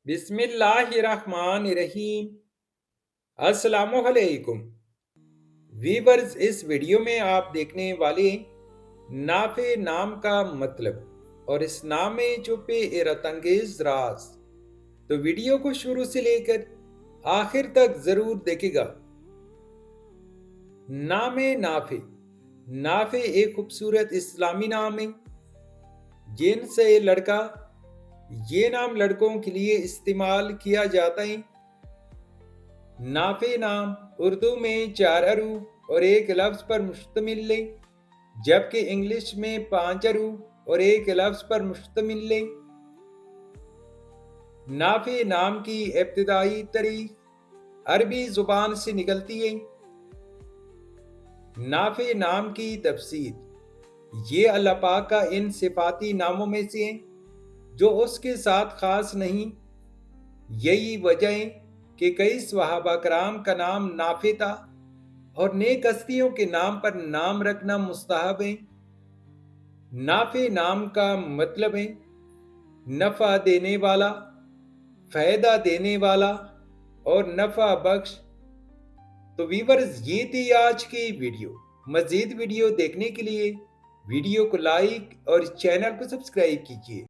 बिस्मिल्लाहिर्रहमानिर्रहीम। अस्सलामुअलैकुम वीवर्स, इस वीडियो में आप देखने वाले नाफे नाम का मतलब और इस नाम में छुपे हैरत अंगेज राज। तो वीडियो को शुरू से लेकर आखिर तक जरूर देखेगा। नामे नाफे। नाफे एक खूबसूरत इस्लामी नाम है। जिन से लड़का, ये नाम लड़कों के लिए इस्तेमाल किया जाता है। नाफे नाम उर्दू में 4 हरूफ और एक लफ्ज़ पर मुश्तमिल है, जबकि इंग्लिश में 5 हरूफ और एक लफ्ज़ पर मुश्तमिल है। नाफे नाम की इब्तिदाई तारीख अरबी ज़ुबान से निकलती है। नाफे नाम की तफसीर, ये अल्लाह पाक का इन सिफाती नामों में से है जो उसके साथ खास नहीं। यही वजह है कि कई सहाबा कराम का नाम नाफे था और नेक हस्तियों के नाम पर नाम रखना मुस्तहब है। नाफे नाम का मतलब है नफा देने वाला, फायदा देने वाला और नफा बख्श। तो वीवर्स, ये थी आज की वीडियो। मजीद वीडियो देखने के लिए वीडियो को लाइक और चैनल को सब्सक्राइब कीजिए।